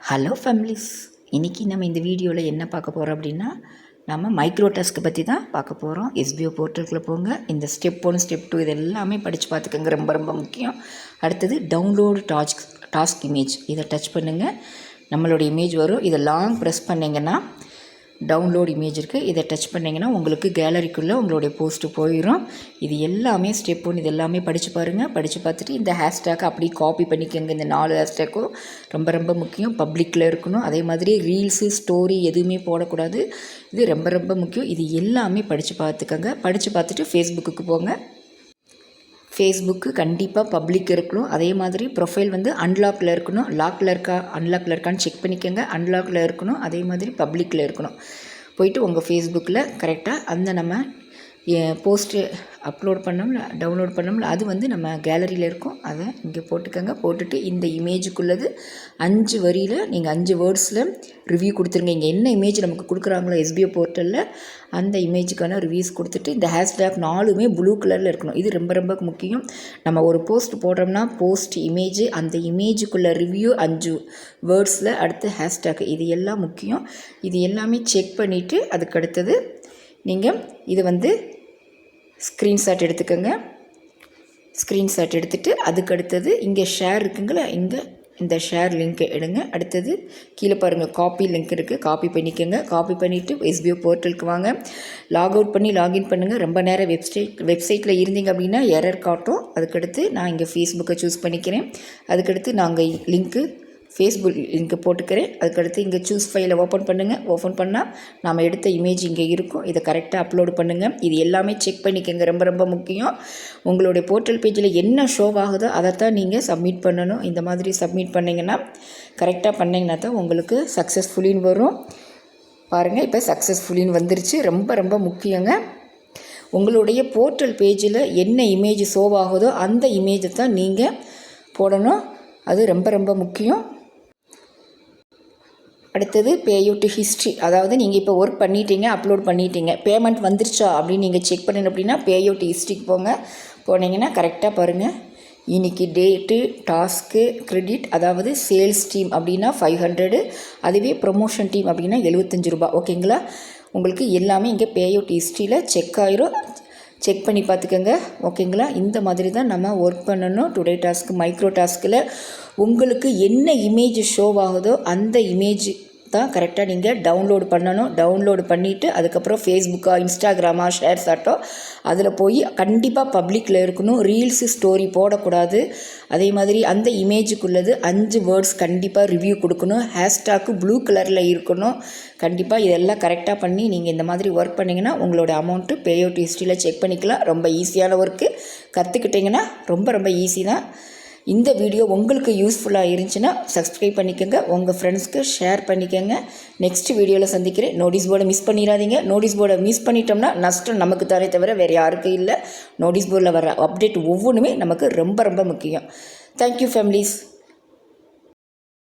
Hello families, இன்றைக்கி நம்ம இந்த வீடியோவில் என்ன பார்க்க போகிறோம் அப்படின்னா, நம்ம மைக்ரோ டாஸ்க்கை பற்றி தான் பார்க்க போகிறோம். எஸ்பிஓ போர்ட்டலுக்குள்ளே போங்க. இந்த ஸ்டெப் 1 ஸ்டெப் 2 இது எல்லாமே படித்து பார்த்துக்கங்க, ரொம்ப ரொம்ப முக்கியம். அடுத்தது டவுன்லோடு டாஸ்க் இமேஜ், இதை டச் பண்ணுங்கள். நம்மளோட இமேஜ் வரும். இதை லாங் ப்ரெஸ் பண்ணிங்கன்னா டவுன்லோட் இமேஜ் இருக்குது. இதை டச் பண்ணிங்கன்னா உங்களுக்கு கேலரிக்குள்ளே உங்களுடைய போஸ்ட்டு போயிடும். இது எல்லாமே ஸ்டெப் 1 இது எல்லாமே படித்து பாருங்கள். படித்து பார்த்துட்டு இந்த ஹேஷ்டேக்கை அப்படியே காப்பி பண்ணிக்கோங்க. இந்த 4 ஹேஷ்டேக்கும் ரொம்ப ரொம்ப முக்கியம். பப்ளிக்கில் இருக்கணும். அதே மாதிரி ரீல்ஸு ஸ்டோரி எதுவுமே போடக்கூடாது. இது ரொம்ப ரொம்ப முக்கியம். இது எல்லாமே படித்து பார்த்துக்கோங்க. படித்து பார்த்துட்டு ஃபேஸ்புக்கு போங்க. ஃபேஸ்புக்கு கண்டிப்பாக பப்ளிக் இருக்கணும். அதே மாதிரி ப்ரொஃபைல் அன்லாக்கில் இருக்கணும். லாக்கில் இருக்கா அன்லாக்கில் இருக்கான்னு செக் பண்ணிக்கோங்க. அன்லாக்கில் இருக்கணும். அதே மாதிரி பப்ளிக்கில் இருக்கணும். போயிட்டு உங்கள் ஃபேஸ்புக்கில் கரெக்டாக அந்த நம்ம போஸ்ட்டு அப்லோட் பண்ணோம்ல, டவுன்லோட் பண்ணோம்ல, அது நம்ம கேலரியில் இருக்கும். அதை இங்கே போட்டுக்கோங்க. போட்டுட்டு இந்த இமேஜுக்குள்ளது 5 வரியில் நீங்கள் 5 வேர்ட்ஸில் ரிவ்யூ கொடுத்துருங்க. இங்கே என்ன இமேஜ் நமக்கு கொடுக்குறாங்களோ எஸ்பிஓ போர்ட்டலில் அந்த இமேஜுக்கான ரிவ்யூஸ் கொடுத்துட்டு இந்த ஹேஷ்டேக் 4மே ப்ளூ கலரில் இருக்கணும். இது ரொம்ப ரொம்ப முக்கியம். நம்ம ஒரு போஸ்ட் போடுறோம்னா போஸ்ட் இமேஜ், அந்த இமேஜுக்குள்ளே ரிவ்யூ 5 வேர்ட்ஸில், அடுத்து ஹேஷ்டேக், இது எல்லாம் முக்கியம். இது எல்லாமே செக் பண்ணிவிட்டு அதுக்கடுத்தது நீங்கள் இது ஸ்க்ரீன்ஷாட் எடுத்துக்கோங்க. ஸ்க்ரீன்ஷாட் எடுத்துகிட்டு அதுக்கடுத்தது இங்கே ஷேர் இருக்குங்களா, இங்கே இந்த ஷேர் லிங்க்கை எடுங்க. அடுத்தது கீழே பாருங்கள் காப்பி லிங்க் இருக்குது, காப்பி பண்ணிக்கோங்க. காப்பி பண்ணிவிட்டு எஸ்பிஓ போர்ட்டலுக்கு வாங்க. லாக் அவுட் பண்ணி லாகின் பண்ணுங்கள். ரொம்ப நேரம் வெப்சைட்டில் இருந்தீங்க அப்படின்னா எரர் காட்டும். அதுக்கடுத்து நான் இங்கே ஃபேஸ்புக்கை சூஸ் பண்ணிக்கிறேன். அதுக்கடுத்து நாங்கள் லிங்க்கு ஃபேஸ்புக் லிங்க்கு போட்டுக்கிறேன். அதுக்கடுத்து இங்கே சூஸ் ஃபைலை ஓப்பன் பண்ணுங்கள். ஓப்பன் பண்ணால் நாம் எடுத்த இமேஜ் இங்கே இருக்கும். இதை கரெக்டாக அப்லோடு பண்ணுங்கள். இது எல்லாமே செக் பண்ணிக்கோங்க, ரொம்ப ரொம்ப முக்கியம். உங்களுடைய போர்ட்டல் பேஜில் என்ன ஷோ ஆகுதோ அதைத்தான் நீங்கள் சப்மிட் பண்ணணும். இந்த மாதிரி சப்மிட் பண்ணிங்கன்னா கரெக்டாக பண்ணிங்கன்னா தான் உங்களுக்கு சக்ஸஸ்ஃபுல்லின்னு வரும். பாருங்கள், இப்போ சக்ஸஸ்ஃபுல்லின்னு வந்துருச்சு. ரொம்ப ரொம்ப முக்கியங்க. உங்களுடைய போர்ட்டல் பேஜில் என்ன இமேஜ் ஷோ ஆகுதோ அந்த இமேஜை தான் நீங்கள் போடணும். அது ரொம்ப ரொம்ப முக்கியம். அடுத்தது பேஅவுட் ஹிஸ்ட்ரி, அதாவது நீங்கள் இப்போ ஒர்க் பண்ணிட்டீங்க, அப்லோட் பண்ணிட்டீங்க, பேமெண்ட் வந்துருச்சா அப்படின்னு நீங்கள் செக் பண்ணணும். அப்படின்னா பேஅவுட் ஹிஸ்ட்ரிக்கு போங்க. போனீங்கன்னா கரெக்டாக பாருங்கள், இன்றைக்கி டேட்டு, டாஸ்க்கு, கிரெடிட், அதாவது சேல்ஸ் டீம் அப்படின்னா 500, அதுவே ப்ரொமோஷன் டீம் அப்படின்னா 75 ரூபா. ஓகேங்களா? உங்களுக்கு எல்லாமே இங்கே பேஅவுட் ஹிஸ்ட்ரியில் செக் ஆயிரும். செக் பண்ணி பார்த்துக்கோங்க. ஓகேங்களா? இந்த மாதிரி தான் நம்ம ஒர்க் பண்ணணும். டுடே டாஸ்க்கு மைக்ரோ டாஸ்கில் உங்களுக்கு என்ன இமேஜ் ஷோ ஆகுதோ அந்த இமேஜ் தான் கரெக்டாக நீங்கள் டவுன்லோடு பண்ணணும். டவுன்லோடு பண்ணிவிட்டு அதுக்கப்புறம் ஃபேஸ்புக்கா, இன்ஸ்டாகிராமா, ஷேர் சாட்டோ அதில் போய் கண்டிப்பாக பப்ளிக்கில் இருக்கணும். ரீல்ஸு ஸ்டோரி போடக்கூடாது. அதே மாதிரி அந்த இமேஜுக்குள்ளது 5 வேர்ட்ஸ் கண்டிப்பாக ரிவ்யூ கொடுக்கணும். ஹேஷ்டாக்கு ப்ளூ கலரில் இருக்கணும். கண்டிப்பாக இதெல்லாம் கரெக்டாக பண்ணி நீங்கள் இந்த மாதிரி ஒர்க் பண்ணிங்கன்னா உங்களோட அமௌண்ட்டு பேஅவுட் ஹிஸ்ட்ரியில் செக் பண்ணிக்கலாம். ரொம்ப ஈஸியான ஒர்க்கு. கற்றுக்கிட்டிங்கன்னா ரொம்ப ரொம்ப ஈஸி தான். இந்த வீடியோ உங்களுக்கு யூஸ்ஃபுல்லாக இருந்துச்சுன்னா சப்ஸ்கிரைப் பண்ணிக்கோங்க. உங்கள் ஃப்ரெண்ட்ஸ்க்கு ஷேர் பண்ணிக்கோங்க. நெக்ஸ்ட் வீடியோவில் சந்திக்கிறேன். நோட்டீஸ் போர்டை மிஸ் பண்ணிடாதீங்க. நோட்டீஸ் போர்டை மிஸ் பண்ணிட்டோம்னா நஷ்டம் நமக்கு தானே தவிர வேறு யாருக்கும் இல்லை. நோட்டீஸ் போர்டில் வர அப்டேட் ஒவ்வொன்றுமே நமக்கு ரொம்ப ரொம்ப முக்கியம். Thank you families.